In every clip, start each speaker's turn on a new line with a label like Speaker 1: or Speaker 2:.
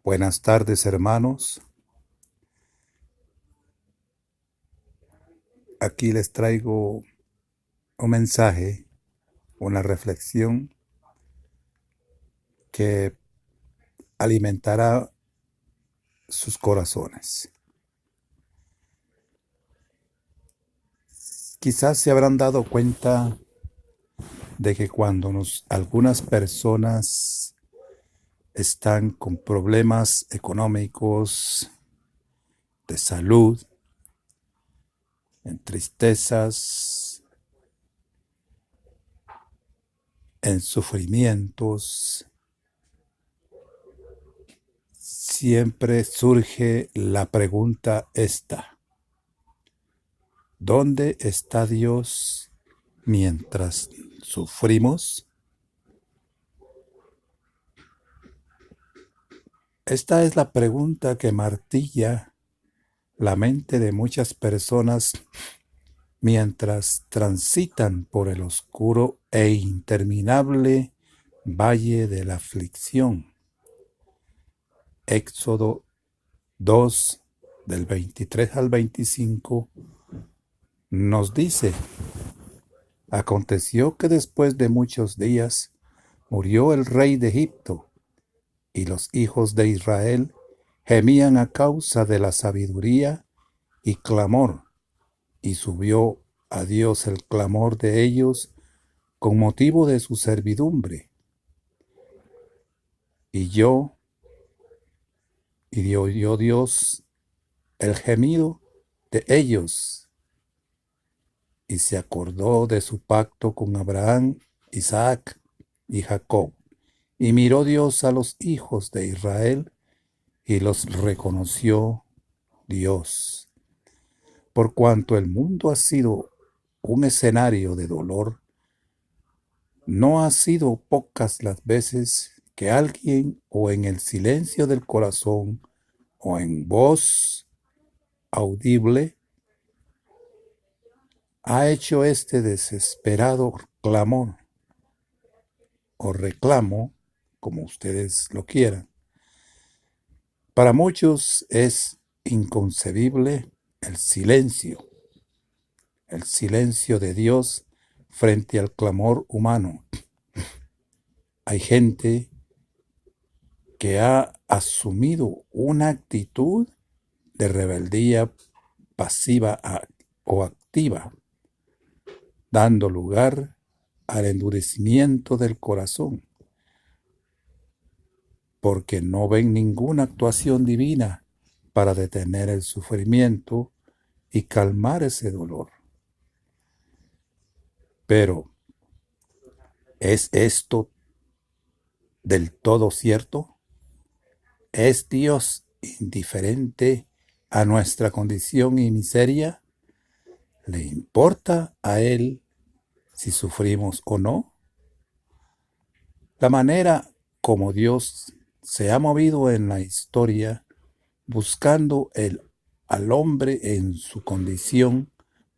Speaker 1: Buenas tardes, hermanos. Aquí les traigo un mensaje, una reflexión que alimentará sus corazones. Quizás se habrán dado cuenta de que cuando algunas personas están con problemas económicos, de salud, en tristezas, en sufrimientos, siempre surge la pregunta esta: ¿dónde está Dios mientras sufrimos? Esta es la pregunta que martilla la mente de muchas personas mientras transitan por el oscuro e interminable valle de la aflicción. Éxodo 2, del 23 al 25, nos dice: aconteció que después de muchos días murió el rey de Egipto, y los hijos de Israel gemían a causa de la sabiduría y clamor, y subió a Dios el clamor de ellos con motivo de su servidumbre. Y oyó Dios el gemido de ellos, y se acordó de su pacto con Abraham, Isaac y Jacob. Y miró Dios a los hijos de Israel, y los reconoció Dios. Por cuanto el mundo ha sido un escenario de dolor, no ha sido pocas las veces que alguien, o en el silencio del corazón o en voz audible, ha hecho este desesperado clamor o reclamo, como ustedes lo quieran. Para muchos es inconcebible el silencio de Dios frente al clamor humano. Hay gente que ha asumido una actitud de rebeldía pasiva o activa, dando lugar al endurecimiento del corazón, porque no ven ninguna actuación divina para detener el sufrimiento y calmar ese dolor. Pero, ¿es esto del todo cierto? ¿Es Dios indiferente a nuestra condición y miseria? ¿Le importa a Él si sufrimos o no? La manera como Dios se ha movido en la historia, buscando al hombre en su condición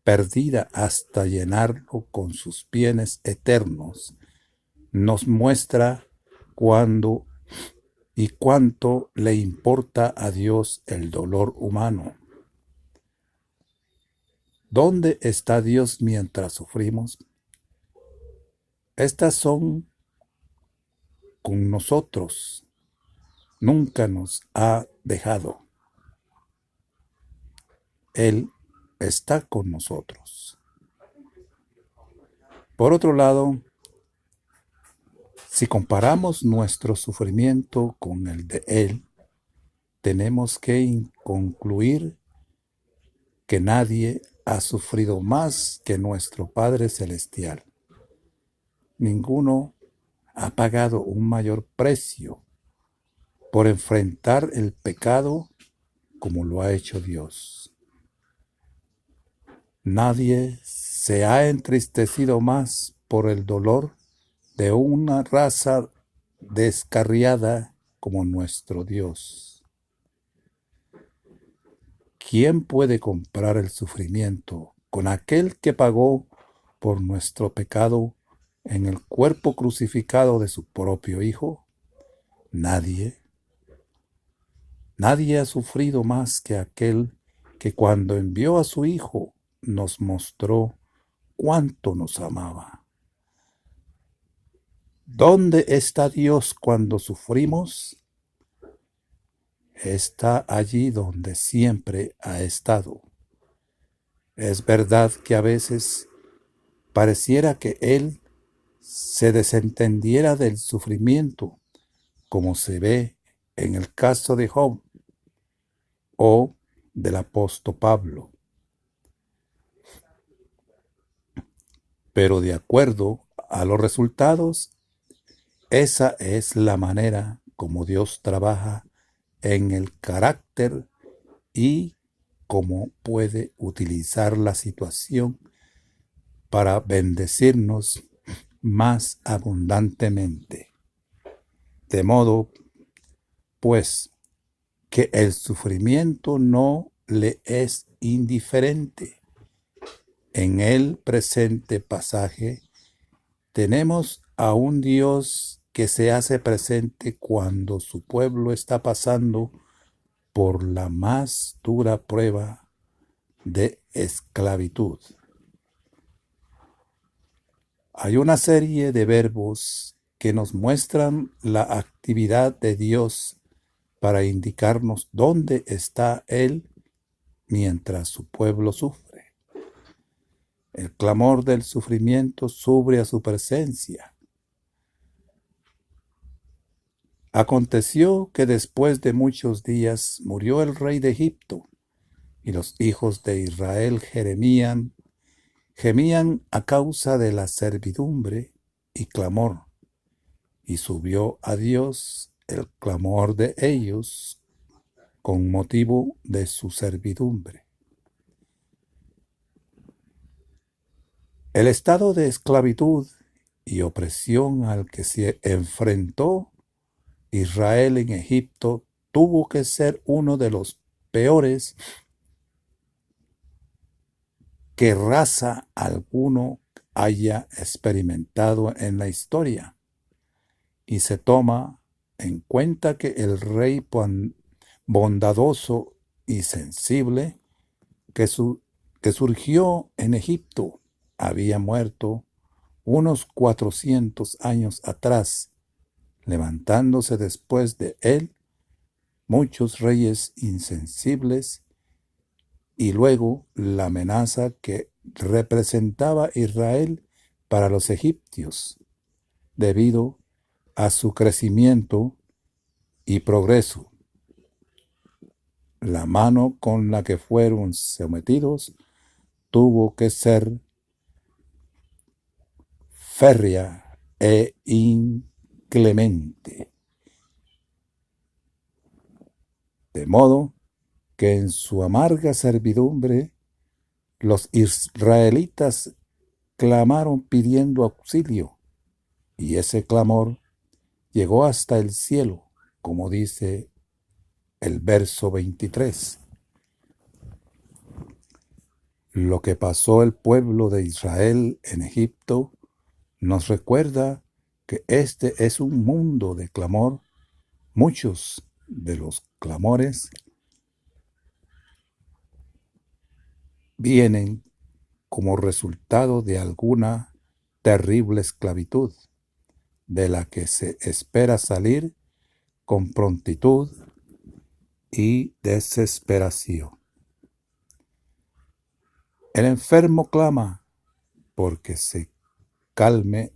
Speaker 1: perdida hasta llenarlo con sus bienes eternos, nos muestra cuándo y cuánto le importa a Dios el dolor humano. ¿Dónde está Dios mientras sufrimos? Estas son con nosotros. Nunca nos ha dejado. Él está con nosotros. Por otro lado, si comparamos nuestro sufrimiento con el de Él, tenemos que concluir que nadie ha sufrido más que nuestro Padre Celestial. Ninguno ha pagado un mayor precio por enfrentar el pecado como lo ha hecho Dios. Nadie se ha entristecido más por el dolor de una raza descarriada como nuestro Dios. ¿Quién puede comparar el sufrimiento con aquel que pagó por nuestro pecado en el cuerpo crucificado de su propio Hijo? Nadie. Nadie ha sufrido más que aquel que cuando envió a su Hijo nos mostró cuánto nos amaba. ¿Dónde está Dios cuando sufrimos? Está allí donde siempre ha estado. Es verdad que a veces pareciera que Él se desentendiera del sufrimiento, como se ve en el caso de Job o del apóstol Pablo. Pero de acuerdo a los resultados, esa es la manera como Dios trabaja en el carácter y cómo puede utilizar la situación para bendecirnos más abundantemente. De modo, pues, que el sufrimiento no le es indiferente. En el presente pasaje tenemos a un Dios que se hace presente cuando su pueblo está pasando por la más dura prueba de esclavitud. Hay una serie de verbos que nos muestran la actividad de Dios para indicarnos dónde está Él mientras su pueblo sufre. El clamor del sufrimiento sube a su presencia. Aconteció que después de muchos días murió el rey de Egipto, y los hijos de Israel gemían a causa de la servidumbre y clamor, y subió a Dios el clamor de ellos con motivo de su servidumbre. El estado de esclavitud y opresión al que se enfrentó Israel en Egipto tuvo que ser uno de los peores que raza alguno haya experimentado en la historia, y se toma en cuenta que el rey bondadoso y sensible que surgió en Egipto había muerto unos 400 años atrás, levantándose después de él muchos reyes insensibles, y luego la amenaza que representaba Israel para los egipcios, debido a su crecimiento y progreso. La mano con la que fueron sometidos tuvo que ser férrea e inclemente, de modo que en su amarga servidumbre los israelitas clamaron pidiendo auxilio, y ese clamor llegó hasta el cielo, como dice el verso 23. Lo que pasó el pueblo de Israel en Egipto nos recuerda que este es un mundo de clamor. Muchos de los clamores vienen como resultado de alguna terrible esclavitud, de la que se espera salir con prontitud y desesperación. El enfermo clama porque se calme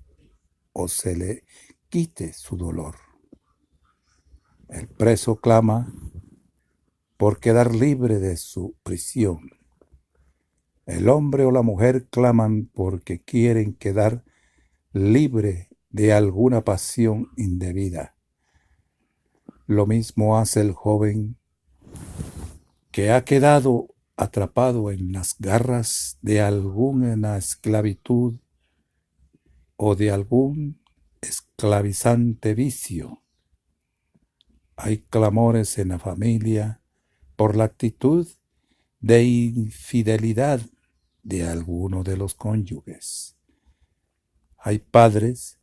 Speaker 1: o se le quite su dolor. El preso clama por quedar libre de su prisión. El hombre o la mujer claman porque quieren quedar libre de alguna pasión indebida. Lo mismo hace el joven que ha quedado atrapado en las garras de alguna esclavitud o de algún esclavizante vicio. Hay clamores en la familia por la actitud de infidelidad de alguno de los cónyuges. Hay padres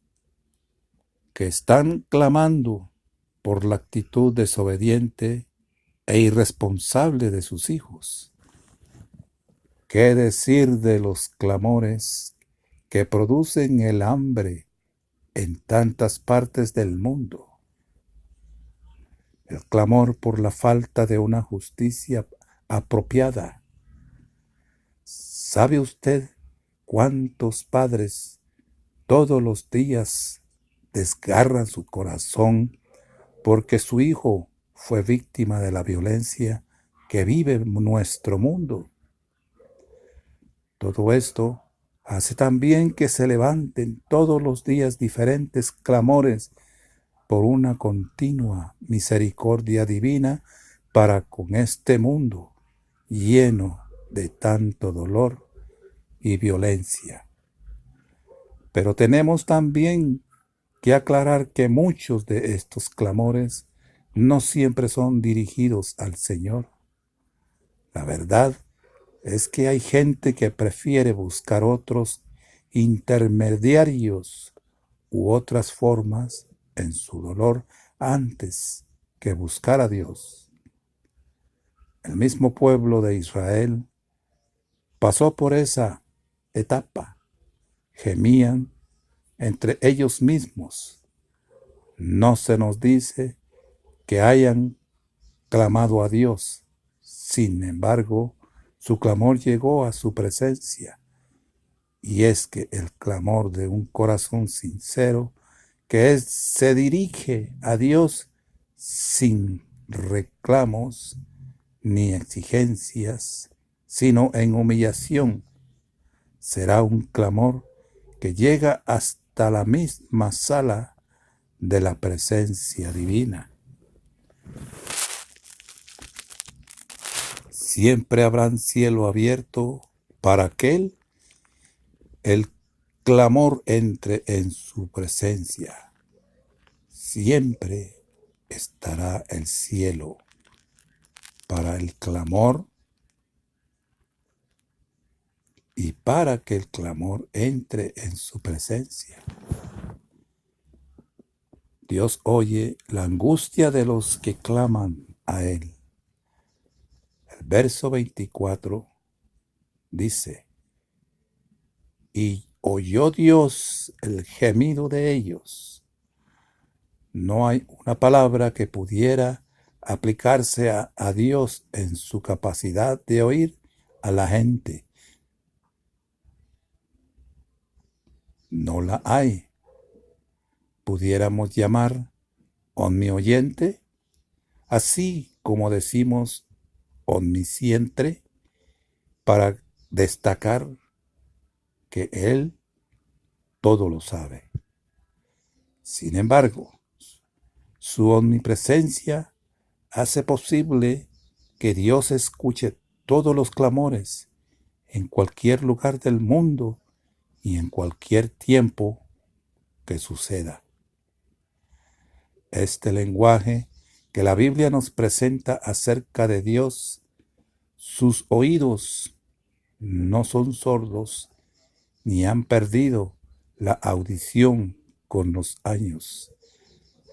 Speaker 1: que están clamando por la actitud desobediente e irresponsable de sus hijos. ¿Qué decir de los clamores que producen el hambre en tantas partes del mundo? El clamor por la falta de una justicia apropiada. ¿Sabe usted cuántos padres todos los días desgarran su corazón porque su hijo fue víctima de la violencia que vive nuestro mundo? Todo esto hace también que se levanten todos los días diferentes clamores por una continua misericordia divina para con este mundo lleno de tanto dolor y violencia. Pero tenemos también que aclarar que muchos de estos clamores no siempre son dirigidos al Señor. La verdad es que hay gente que prefiere buscar otros intermediarios u otras formas en su dolor antes que buscar a Dios. El mismo pueblo de Israel pasó por esa etapa. Gemían entre ellos mismos. No se nos dice que hayan clamado a Dios. Sin embargo, su clamor llegó a su presencia. Y es que el clamor de un corazón sincero se dirige a Dios sin reclamos ni exigencias, sino en humillación, será un clamor que llega hasta la misma sala de la presencia divina. Siempre habrá un cielo abierto para que el clamor entre en su presencia. Siempre estará el cielo para el clamor y para que el clamor entre en su presencia. Dios oye la angustia de los que claman a Él. El verso 24 dice: y oyó Dios el gemido de ellos. No hay una palabra que pudiera aplicarse a Dios en su capacidad de oír a la gente. No la hay. Pudiéramos llamar omnioyente, así como decimos omnisciente, para destacar que Él todo lo sabe. Sin embargo, su omnipresencia hace posible que Dios escuche todos los clamores en cualquier lugar del mundo y en cualquier tiempo que suceda. Este lenguaje que la Biblia nos presenta acerca de Dios, sus oídos no son sordos ni han perdido la audición con los años.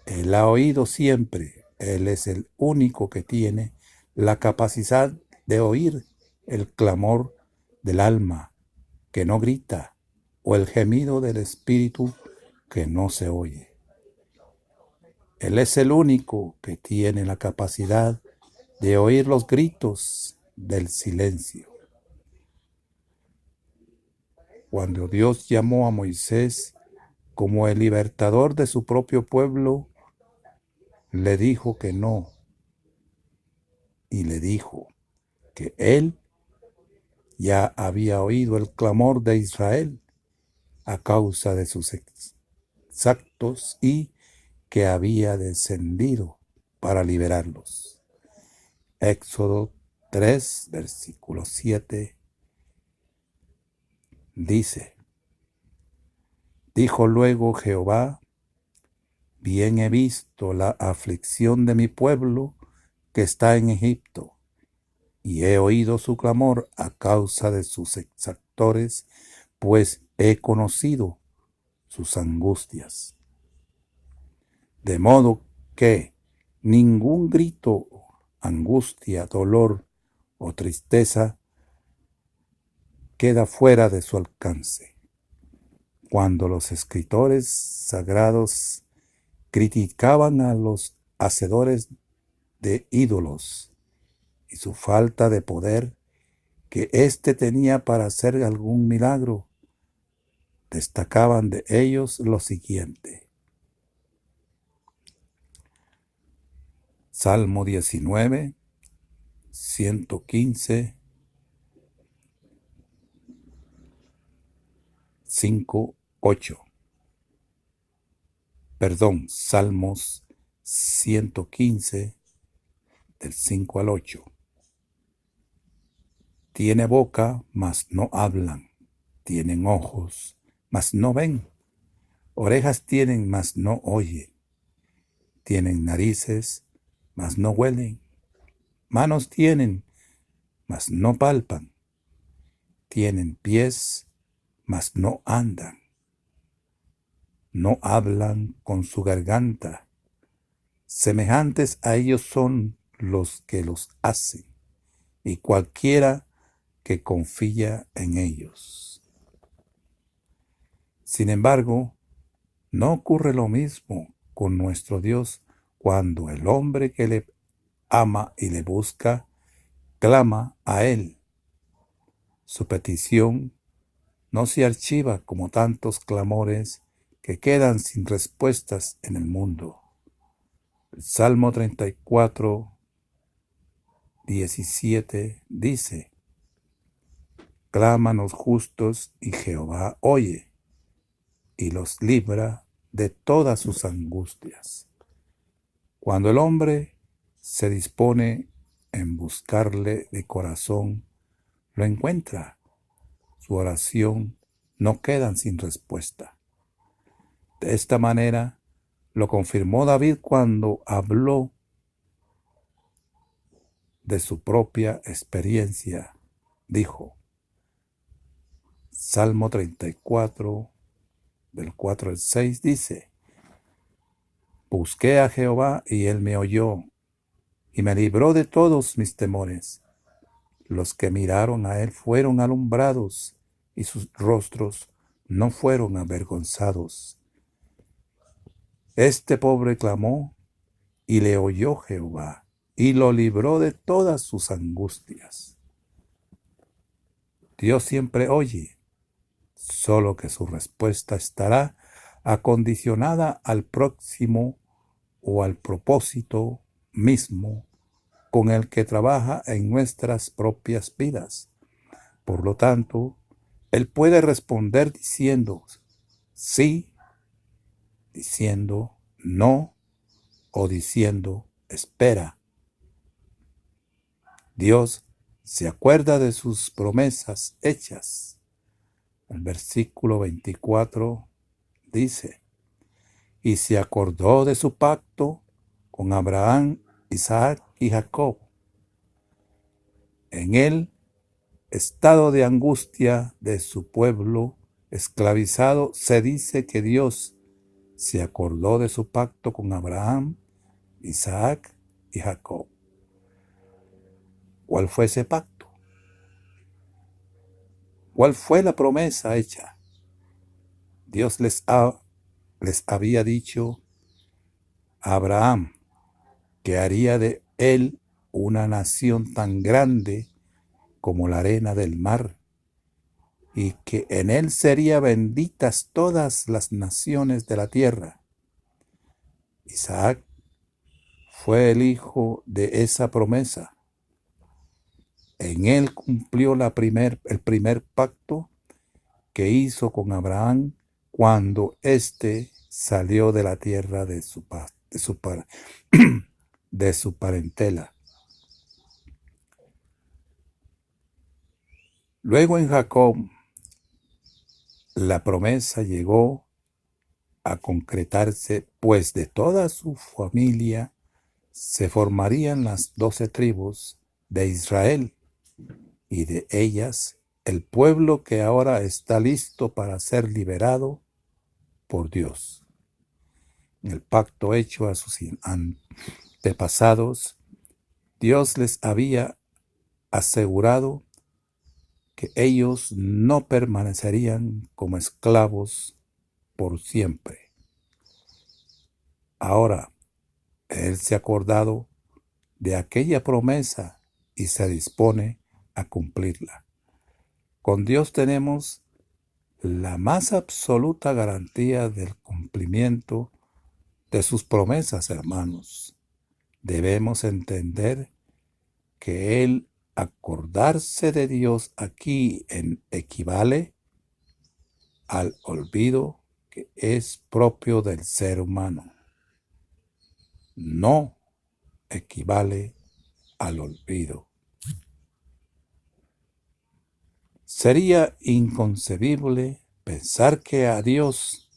Speaker 1: Él ha oído siempre. Él es el único que tiene la capacidad de oír el clamor del alma que no grita o el gemido del espíritu que no se oye. Él es el único que tiene la capacidad de oír los gritos del silencio. Cuando Dios llamó a Moisés como el libertador de su propio pueblo, le dijo que no, y le dijo que él ya había oído el clamor de Israel a causa de sus actos y que había descendido para liberarlos. Éxodo 3, versículo 7, dice: dijo luego Jehová: bien he visto la aflicción de mi pueblo que está en Egipto, y he oído su clamor a causa de sus exactores, pues he conocido sus angustias. De modo que ningún grito angustia, dolor o tristeza queda fuera de su alcance. Cuando los escritores sagrados criticaban a los hacedores de ídolos y su falta de poder que éste tenía para hacer algún milagro, destacaban de ellos lo siguiente. Salmo 19, 115, 5, 8. Perdón, Salmos 115, del 5 al 8. Tiene boca, mas no hablan. Tienen ojos, mas no ven. Orejas tienen, mas no oyen. Tienen narices, mas no huelen. Manos tienen, mas no palpan. Tienen pies, mas no andan. No hablan con su garganta. Semejantes a ellos son los que los hacen, y cualquiera que confía en ellos. Sin embargo, no ocurre lo mismo con nuestro Dios cuando el hombre que le ama y le busca, clama a Él. Su petición no se archiva como tantos clamores que quedan sin respuestas en el mundo. El Salmo 34, 17 dice: claman los justos y Jehová oye y los libra de todas sus angustias. Cuando el hombre se dispone en buscarle de corazón, lo encuentra. Su oración no queda sin respuesta. De esta manera lo confirmó David cuando habló de su propia experiencia. Dijo, Salmo 34, del 4 al 6 dice: busqué a Jehová y él me oyó y me libró de todos mis temores. Los que miraron a él fueron alumbrados y sus rostros no fueron avergonzados. Este pobre clamó y le oyó Jehová y lo libró de todas sus angustias. Dios siempre oye, solo que su respuesta estará acondicionada al próximo o al propósito mismo con el que trabaja en nuestras propias vidas. Por lo tanto, Él puede responder diciendo sí, diciendo no o diciendo espera. Dios se acuerda de sus promesas hechas. El versículo 24 dice: y se acordó de su pacto con Abraham, Isaac y Jacob. En el estado de angustia de su pueblo esclavizado, se dice que Dios se acordó de su pacto con Abraham, Isaac y Jacob. ¿Cuál fue ese pacto? ¿Cuál fue la promesa hecha? Dios les había dicho a Abraham que haría de él una nación tan grande como la arena del mar, y que en él serían benditas todas las naciones de la tierra. Isaac fue el hijo de esa promesa. En él cumplió el primer pacto que hizo con Abraham cuando éste salió de la tierra de su parentela. Luego en Jacob, la promesa llegó a concretarse, pues de toda su familia se formarían las 12 tribus de Israel, y de ellas el pueblo que ahora está listo para ser liberado por Dios. El pacto hecho a sus antepasados Dios les había asegurado que ellos no permanecerían como esclavos por siempre. Ahora, Él se ha acordado de aquella promesa y se dispone a cumplirla. Con Dios tenemos la más absoluta garantía del cumplimiento de sus promesas, hermanos. Debemos entender que el acordarse de Dios aquí equivale al olvido que es propio del ser humano. No equivale al olvido. Sería inconcebible pensar que a Dios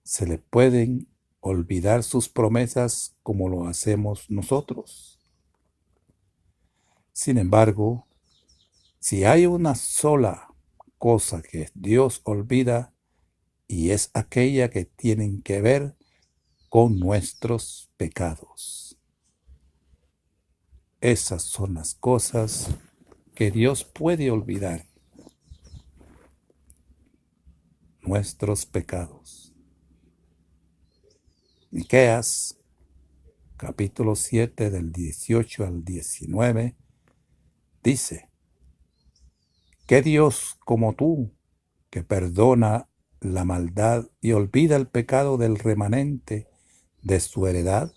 Speaker 1: se le pueden olvidar sus promesas como lo hacemos nosotros. Sin embargo, si hay una sola cosa que Dios olvida, y es aquella que tienen que ver con nuestros pecados. Esas son las cosas que Dios puede olvidar. Nuestros pecados. Miqueas, capítulo 7, del 18 al 19, dice: ¿Qué Dios como tú, que perdona la maldad y olvida el pecado del remanente de su heredad?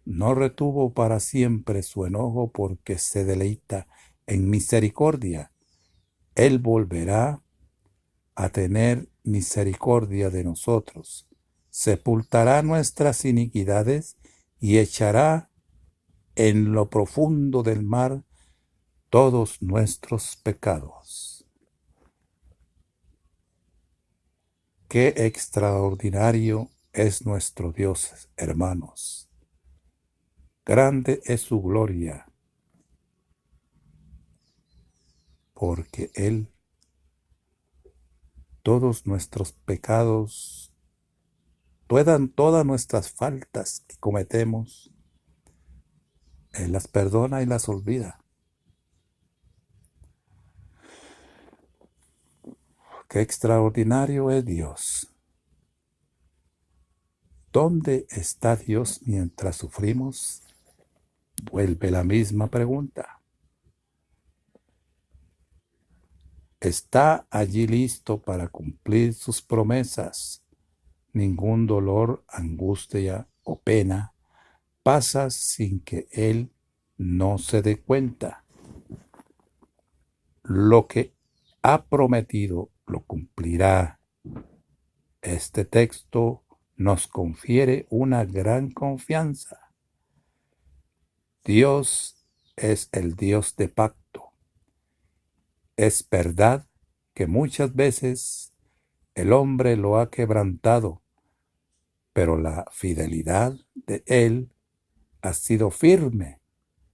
Speaker 1: No retuvo para siempre su enojo, porque se deleita en misericordia. Él volverá a tener misericordia de nosotros. Sepultará nuestras iniquidades y echará en lo profundo del mar todos nuestros pecados. Qué extraordinario es nuestro Dios, hermanos. Grande es su gloria, porque Él todos nuestros pecados, todas nuestras faltas que cometemos, Él las perdona y las olvida. Qué extraordinario es Dios. ¿Dónde está Dios mientras sufrimos? Vuelve la misma pregunta. Está allí listo para cumplir sus promesas. Ningún dolor, angustia o pena pasa sin que Él no se dé cuenta. Lo que ha prometido lo cumplirá. Este texto nos confiere una gran confianza. Dios es el Dios de pacto. Es verdad que muchas veces el hombre lo ha quebrantado, pero la fidelidad de Él ha sido firme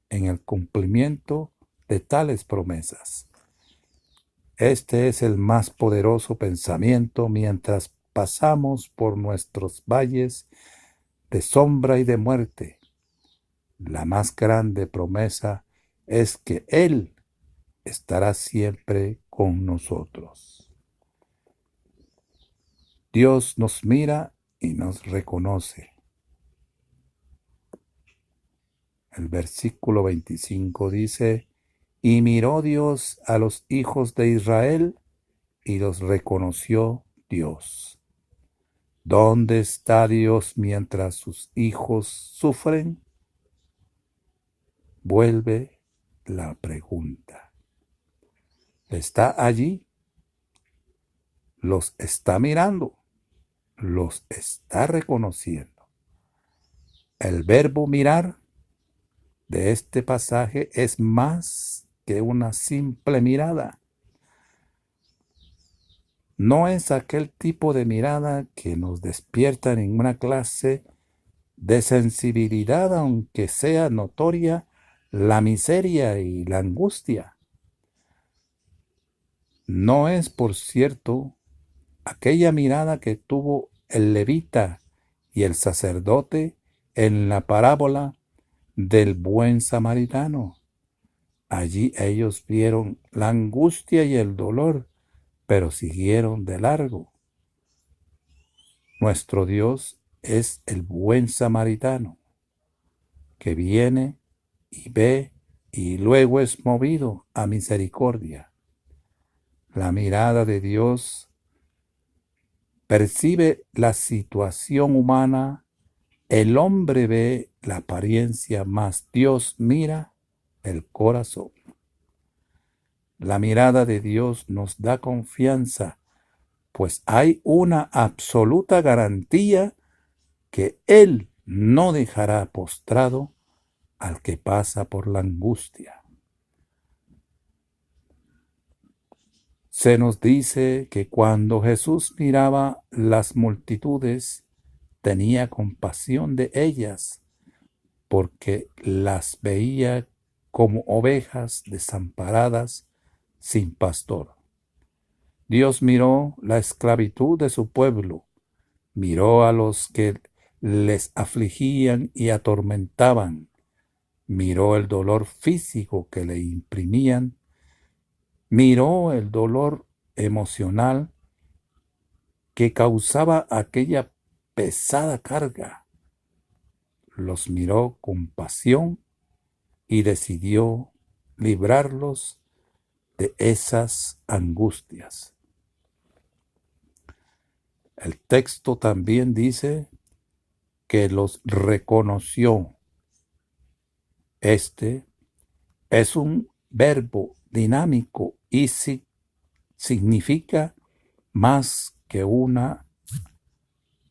Speaker 1: en el cumplimiento de tales promesas. Este es el más poderoso pensamiento mientras pasamos por nuestros valles de sombra y de muerte. La más grande promesa es que Él estará siempre con nosotros. Dios nos mira y nos reconoce. El versículo 25 dice: y miró Dios a los hijos de Israel y los reconoció Dios. ¿Dónde está Dios mientras sus hijos sufren? Vuelve la pregunta. ¿Está allí? Los está mirando, los está reconociendo. El verbo mirar de este pasaje es más que una simple mirada. No es aquel tipo de mirada que nos despierta ninguna clase de sensibilidad, aunque sea notoria la miseria y la angustia. No es, por cierto, aquella mirada que tuvo el levita y el sacerdote en la parábola del buen samaritano. Allí ellos vieron la angustia y el dolor, pero siguieron de largo. Nuestro Dios es el buen samaritano, que viene y ve y luego es movido a misericordia. La mirada de Dios percibe la situación humana, el hombre ve la apariencia, mas Dios mira el corazón. La mirada de Dios nos da confianza, pues hay una absoluta garantía que Él no dejará postrado al que pasa por la angustia. Se nos dice que cuando Jesús miraba las multitudes, tenía compasión de ellas, porque las veía como ovejas desamparadas sin pastor. Dios miró la esclavitud de su pueblo, miró a los que les afligían y atormentaban, miró el dolor físico que le imprimían, miró el dolor emocional que causaba aquella pesada carga, los miró con pasión y decidió librarlos de esas angustias. El texto también dice que los reconoció. Este es un verbo dinámico y significa más que un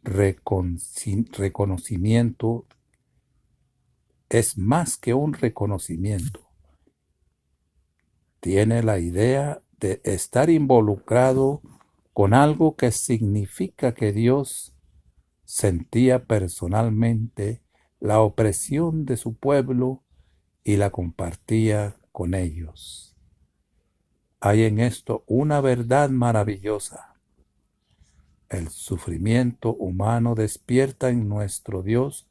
Speaker 1: reconocimiento, es más que un reconocimiento. Tiene la idea de estar involucrado con algo que significa que Dios sentía personalmente la opresión de su pueblo y la compartía con ellos. Hay en esto una verdad maravillosa. El sufrimiento humano despierta en nuestro Dios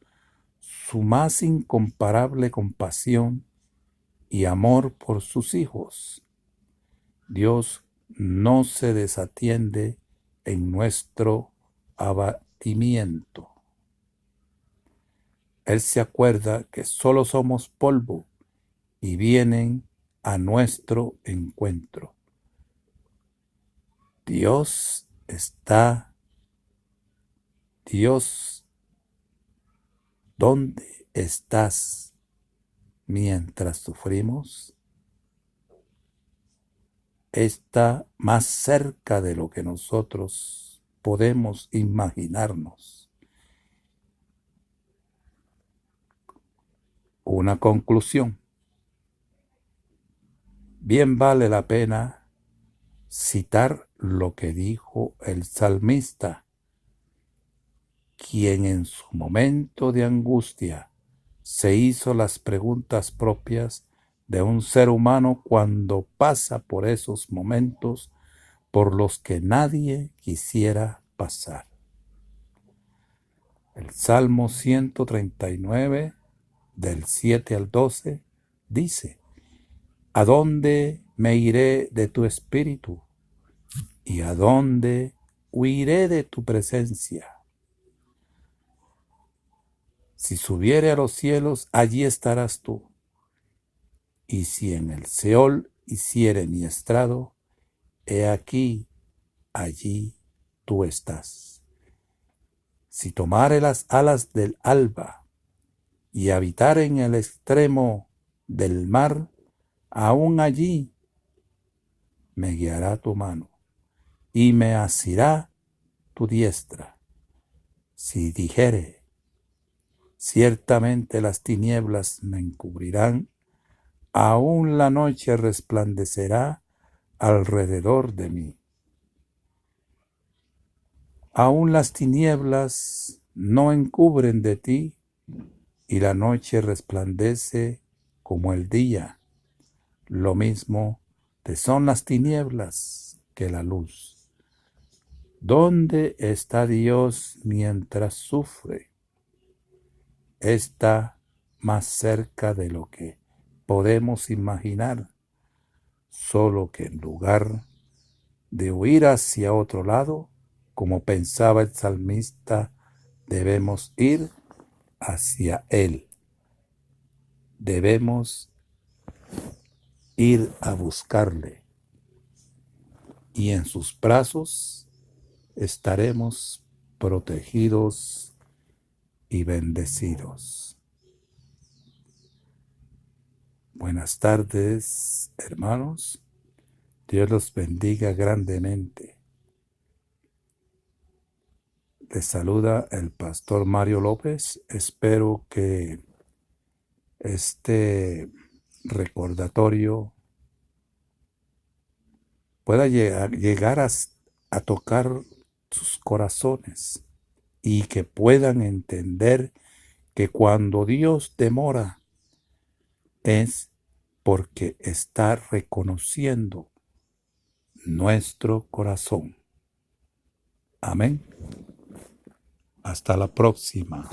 Speaker 1: su más incomparable compasión y amor por sus hijos. Dios no se desatiende en nuestro abatimiento. Él se acuerda que solo somos polvo y vienen a nuestro encuentro. Dios, ¿dónde estás mientras sufrimos? Está más cerca de lo que nosotros podemos imaginarnos. Una conclusión. Bien vale la pena citar lo que dijo el salmista, quien en su momento de angustia se hizo las preguntas propias de un ser humano cuando pasa por esos momentos por los que nadie quisiera pasar. El Salmo 139, del 7 al 12, dice: ¿A dónde me iré de tu espíritu? ¿Y a dónde huiré de tu presencia? Si subiere a los cielos, allí estarás tú. Y si en el Seol hiciere mi estrado, he aquí, allí tú estás. Si tomare las alas del alba y habitar en el extremo del mar, aún allí me guiará tu mano y me asirá tu diestra. Si dijere, ciertamente las tinieblas me encubrirán, aún la noche resplandecerá alrededor de mí. Aún las tinieblas no encubren de ti, y la noche resplandece como el día. Lo mismo te son las tinieblas que la luz. ¿Dónde está Dios mientras sufre? Esta más cerca de lo que podemos imaginar, solo que en lugar de huir hacia otro lado, como pensaba el salmista, debemos ir hacia Él. Debemos ir a buscarle y en sus brazos estaremos protegidos y bendecidos. Buenas tardes, hermanos. Dios los bendiga grandemente. Les saluda el pastor Mario López. Espero que este recordatorio pueda llegar a tocar sus corazones y que puedan entender que cuando Dios demora es porque está reconociendo nuestro corazón. Amén. Hasta la próxima.